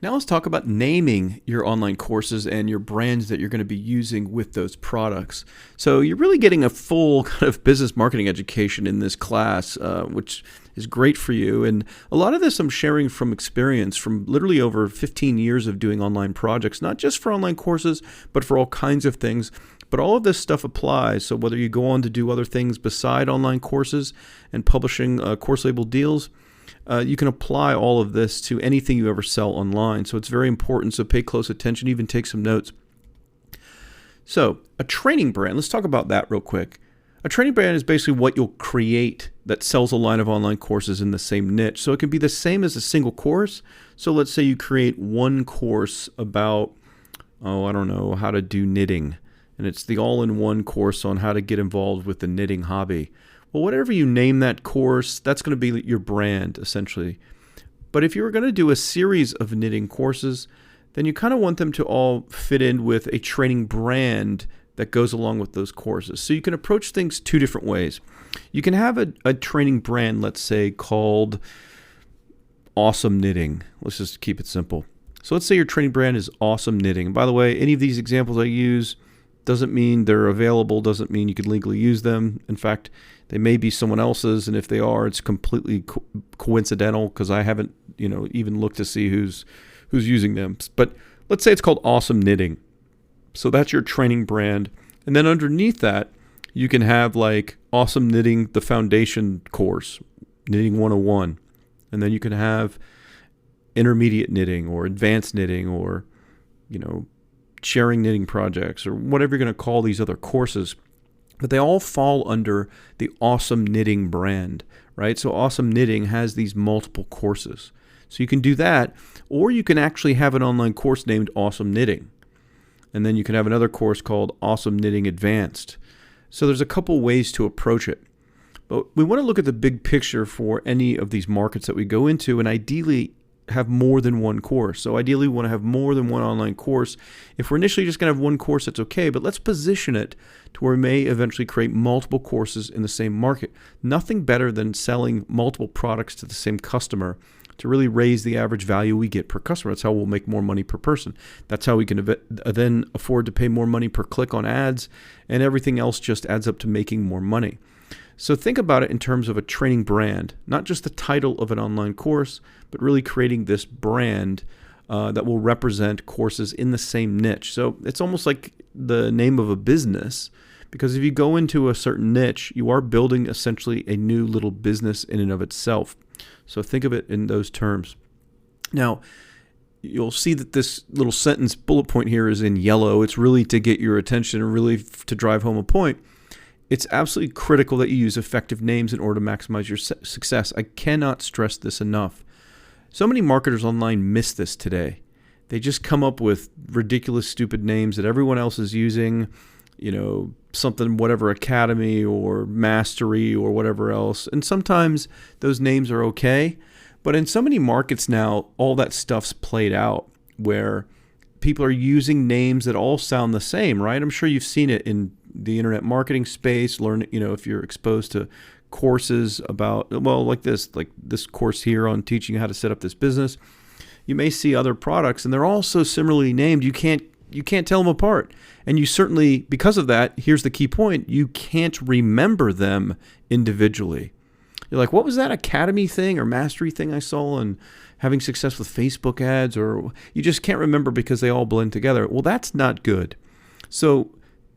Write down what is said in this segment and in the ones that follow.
Now let's talk about naming your online courses and your brands that you're going to be using with those products. So you're really getting a full kind of business marketing education in this class, which is great for you. And a lot of this I'm sharing from experience from literally over 15 years of doing online projects, not just for online courses, but for all kinds of things. But all of this stuff applies. So whether you go on to do other things beside online courses and publishing course label deals, you can apply all of this to anything you ever sell online. So it's very important. So pay close attention, even take some notes. So a training brand, let's talk about that real quick. A training brand is basically what you'll create that sells a line of online courses in the same niche. So it can be the same as a single course. So let's say you create one course about, I don't know, how to do knitting. And it's the all-in-one course on how to get involved with the knitting hobby. Well, whatever you name that course, that's going to be your brand, essentially. But if you were going to do a series of knitting courses, then you kind of want them to all fit in with a training brand that goes along with those courses. So you can approach things two different ways. You can have a training brand, let's say, called Awesome Knitting. Let's just keep it simple. So let's say your training brand is Awesome Knitting. And by the way, any of these examples I use doesn't mean they're available, doesn't mean you could legally use them. In fact, they may be someone else's, and if they are, it's completely coincidental because I haven't, even looked to see who's using them. But let's say it's called Awesome Knitting. So that's your training brand. And then underneath that, you can have like Awesome Knitting, the foundation course, Knitting 101. And then you can have intermediate knitting or advanced knitting or, sharing knitting projects or whatever you're going to call these other courses. But they all fall under the Awesome Knitting brand, right? So Awesome Knitting has these multiple courses. So you can do that, or you can actually have an online course named Awesome Knitting. And then you can have another course called Awesome Knitting Advanced. So there's a couple ways to approach it. But we want to look at the big picture for any of these markets that we go into and ideally have more than one course. So ideally we want to have more than one online course. If we're initially just going to have one course, that's okay, but let's position it to where we may eventually create multiple courses in the same market. Nothing better than selling multiple products to the same customer to really raise the average value we get per customer. That's how we'll make more money per person. That's how we can then afford to pay more money per click on ads, and everything else just adds up to making more money. So think about it in terms of a training brand, not just the title of an online course, but really creating this brand that will represent courses in the same niche. So it's almost like the name of a business, because if you go into a certain niche, you are building essentially a new little business in and of itself. So think of it in those terms. Now, you'll see that this little sentence bullet point here is in yellow. It's really to get your attention and really to drive home a point. It's absolutely critical that you use effective names in order to maximize your success. I cannot stress this enough. So many marketers online miss this today. They just come up with ridiculous, stupid names that everyone else is using, something, whatever, Academy or Mastery or whatever else. And sometimes those names are okay. But in so many markets now, all that stuff's played out where people are using names that all sound the same, right? I'm sure you've seen it in the internet marketing space. Learn, if you're exposed to courses about, like this course here on teaching how to set up this business, you may see other products and they're all so similarly named, you can't tell them apart. And you certainly, because of that, here's the key point, you can't remember them individually. You're like, what was that Academy thing or Mastery thing I saw and having success with Facebook ads? Or you just can't remember because they all blend together. Well, that's not good. So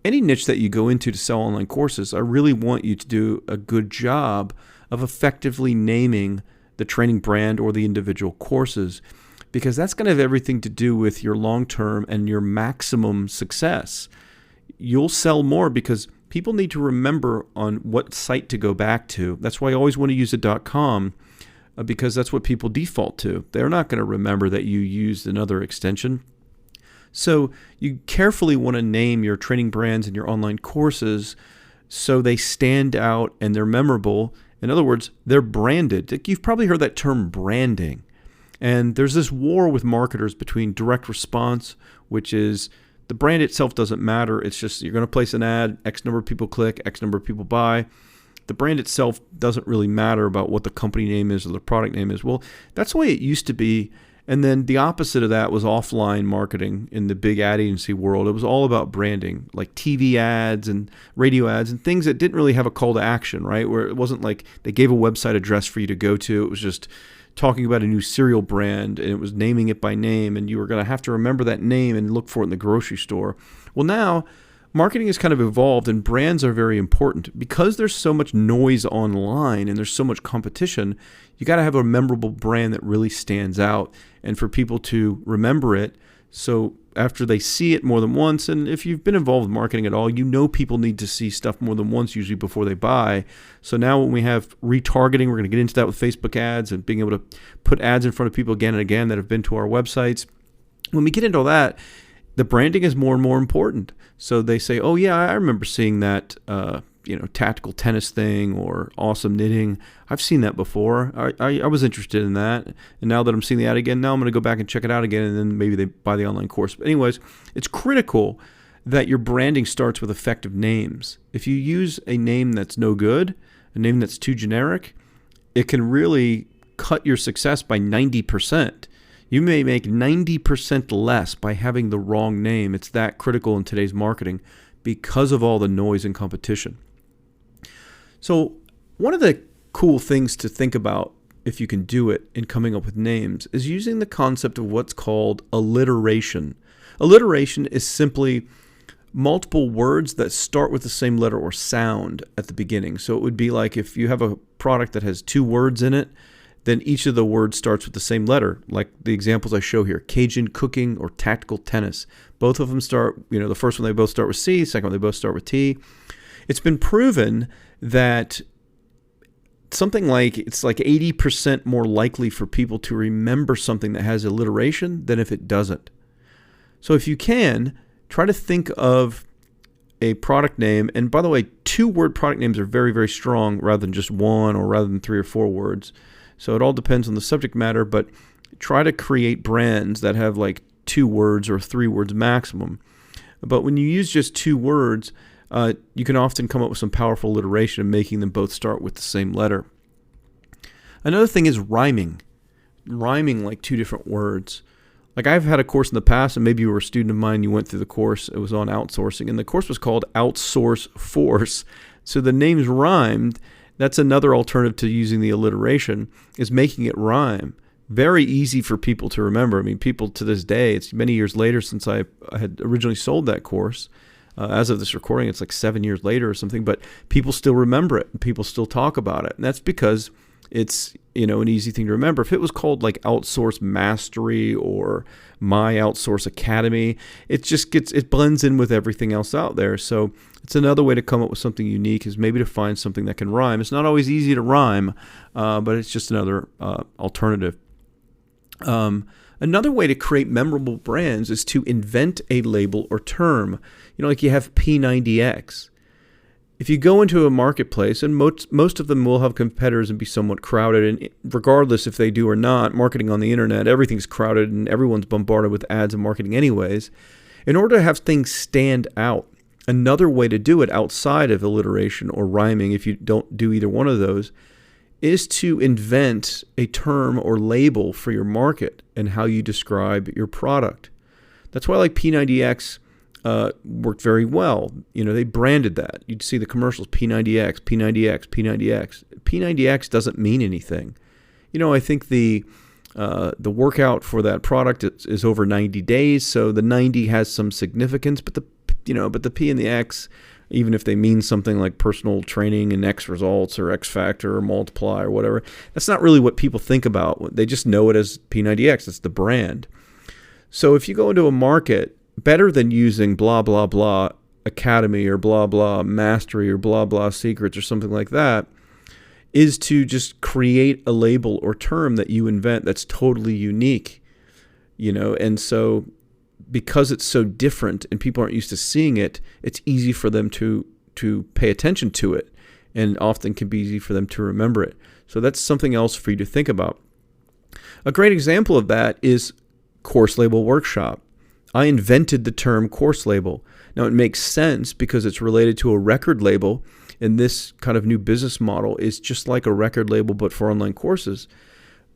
any niche that you go into to sell online courses, I really want you to do a good job of effectively naming the training brand or the individual courses, because that's going to have everything to do with your long-term and your maximum success. You'll sell more because people need to remember on what site to go back to. That's why I always want to use a .com, because that's what people default to. They're not going to remember that you used another extension. So you carefully want to name your training brands and your online courses so they stand out and they're memorable. In other words, they're branded. You've probably heard that term branding. And there's this war with marketers between direct response, which is the brand itself doesn't matter. It's just you're going to place an ad, X number of people click, X number of people buy. The brand itself doesn't really matter about what the company name is or the product name is. Well, that's the way it used to be. And then the opposite of that was offline marketing in the big ad agency world. It was all about branding, like TV ads and radio ads and things that didn't really have a call to action, right? Where it wasn't like they gave a website address for you to go to. It was just talking about a new cereal brand, and it was naming it by name, and you were going to have to remember that name and look for it in the grocery store. Well, now marketing has kind of evolved, and brands are very important. Because there's so much noise online and there's so much competition, you got to have a memorable brand that really stands out and for people to remember it. So after they see it more than once, and if you've been involved with marketing at all, you know people need to see stuff more than once usually before they buy. So now when we have retargeting, we're going to get into that with Facebook ads and being able to put ads in front of people again and again that have been to our websites. When we get into all that, the branding is more and more important. So they say, oh yeah, I remember seeing that tactical tennis thing or awesome knitting. I've seen that before. I was interested in that. And now that I'm seeing the ad again, now I'm going to go back and check it out again, and then maybe they buy the online course. But anyways, it's critical that your branding starts with effective names. If you use a name that's no good, a name that's too generic, it can really cut your success by 90%. You may make 90% less by having the wrong name. It's that critical in today's marketing because of all the noise and competition. So one of the cool things to think about, if you can do it in coming up with names, is using the concept of what's called alliteration. Alliteration is simply multiple words that start with the same letter or sound at the beginning. So it would be like if you have a product that has 2 words in it, then each of the words starts with the same letter, like the examples I show here, Cajun cooking or tactical tennis. Both of them start, the first one they both start with C, the second one they both start with T. It's been proven that it's like 80% more likely for people to remember something that has alliteration than if it doesn't. So if you can, try to think of a product name. And by the way, 2-word product names are very, very strong rather than just 1 or rather than 3 or 4 words. So it all depends on the subject matter, but try to create brands that have like 2 words or 3 words maximum. But when you use just 2 words, you can often come up with some powerful alliteration and making them both start with the same letter. Another thing is rhyming like 2 different words. Like I've had a course in the past, and maybe you were a student of mine, you went through the course, it was on outsourcing, and the course was called Outsource Force. So the names rhymed. That's another alternative to using the alliteration, is making it rhyme. Very easy for people to remember. I mean, people to this day, it's many years later since I had originally sold that course. As of this recording, it's like 7 years later or something, but people still remember it and people still talk about it. And that's because it's, an easy thing to remember. If it was called like Outsource Mastery or My Outsource Academy, it blends in with everything else out there. So it's another way to come up with something unique, is maybe to find something that can rhyme. It's not always easy to rhyme, but it's just another alternative. Another way to create memorable brands is to invent a label or term. Like you have P90X. If you go into a marketplace, and most of them will have competitors and be somewhat crowded, and regardless if they do or not, marketing on the internet, everything's crowded and everyone's bombarded with ads and marketing anyways. In order to have things stand out, another way to do it outside of alliteration or rhyming, if you don't do either one of those, is to invent a term or label for your market and how you describe your product. That's why like P90X worked very well. They branded that. You'd see the commercials, P90X, P90X, P90X. P90X doesn't mean anything. I think the workout for that product is over 90 days, so the 90 has some significance, but the P and the X, even if they mean something like personal training and X results or X factor or multiply or whatever, that's not really what people think about. They just know it as P90X. It's the brand. So if you go into a market, better than using blah, blah, blah academy or blah, blah mastery or blah, blah secrets or something like that, is to just create a label or term that you invent that's totally unique, and so because it's so different and people aren't used to seeing it, it's easy for them to pay attention to it, and often can be easy for them to remember it. So that's something else for you to think about. A great example of that is Course Label Workshop. I invented the term course label. Now it makes sense because it's related to a record label, and this kind of new business model is just like a record label but for online courses.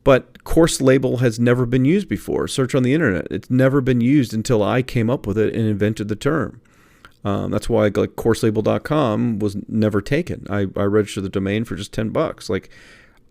But course label has never been used before. Search on the internet. It's never been used until I came up with it and invented the term. That's why like courselabel.com was never taken. I registered the domain for just $10. Like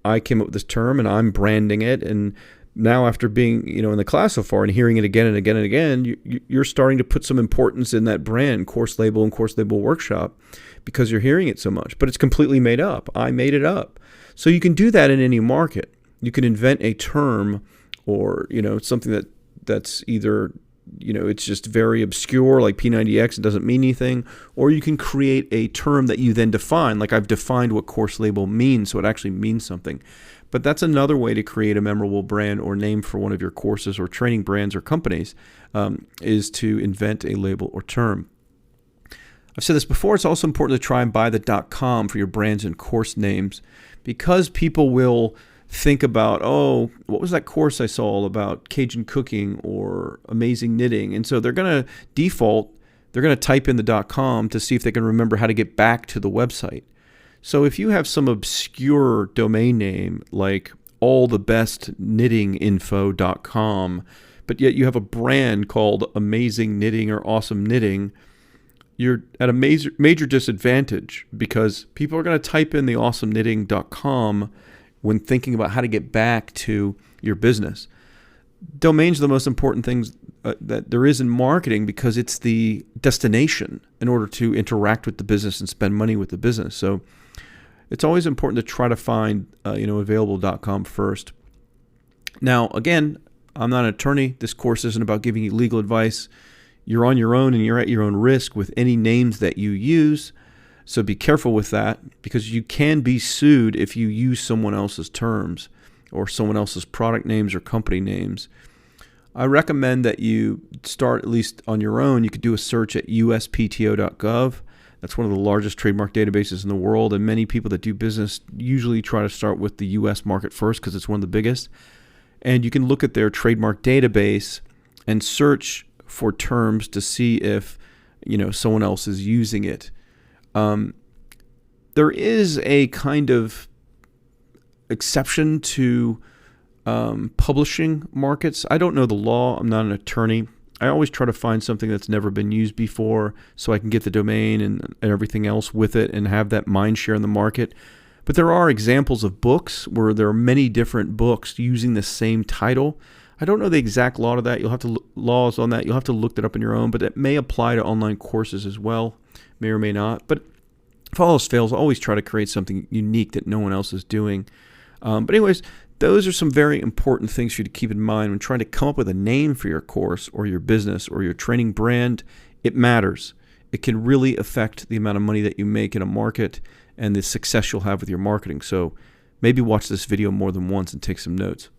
I came up with this term and I'm branding it. And now after being, in the class so far and hearing it again and again and again, you're starting to put some importance in that brand, Course Label and Course Label Workshop, because you're hearing it so much. But it's completely made up. I made it up. So you can do that in any market. You can invent a term or, something that's either, it's just very obscure like P90X, it doesn't mean anything, or you can create a term that you then define. Like I've defined what course label means, so it actually means something. But that's another way to create a memorable brand or name for one of your courses or training brands or companies, is to invent a label or term. I've said this before, it's also important to try and buy the .com for your brands and course names, because people will think about, oh, what was that course I saw about Cajun cooking or amazing knitting? And so they're going to default, they're going to type in the .com to see if they can remember how to get back to the website. So if you have some obscure domain name like allthebestknittinginfo.com, but yet you have a brand called Amazing Knitting or Awesome Knitting, you're at a major disadvantage, because people are going to type in the awesomeknitting.com when thinking about how to get back to your business. Domains are the most important things that there is in marketing, because it's the destination in order to interact with the business and spend money with the business. So it's always important to try to find available.com first. Now, again, I'm not an attorney. This course isn't about giving you legal advice. You're on your own and you're at your own risk with any names that you use. So be careful with that, because you can be sued if you use someone else's terms or someone else's product names or company names. I recommend that you start at least on your own. You could do a search at uspto.gov. That's one of the largest trademark databases in the world, and many people that do business usually try to start with the U.S. market first because it's one of the biggest. And you can look at their trademark database and search for terms to see if someone else is using it. There is a kind of exception to publishing markets. I don't know the law. I'm not an attorney. I always try to find something that's never been used before so I can get the domain and everything else with it and have that mind share in the market. But there are examples of books where there are many different books using the same title. I don't know the exact law to that. Laws on that. You'll have to look that up on your own, but it may apply to online courses as well. May or may not. But if all else fails, always try to create something unique that no one else is doing. But anyways, those are some very important things for you to keep in mind when trying to come up with a name for your course or your business or your training brand. It matters. It can really affect the amount of money that you make in a market and the success you'll have with your marketing. So maybe watch this video more than once and take some notes.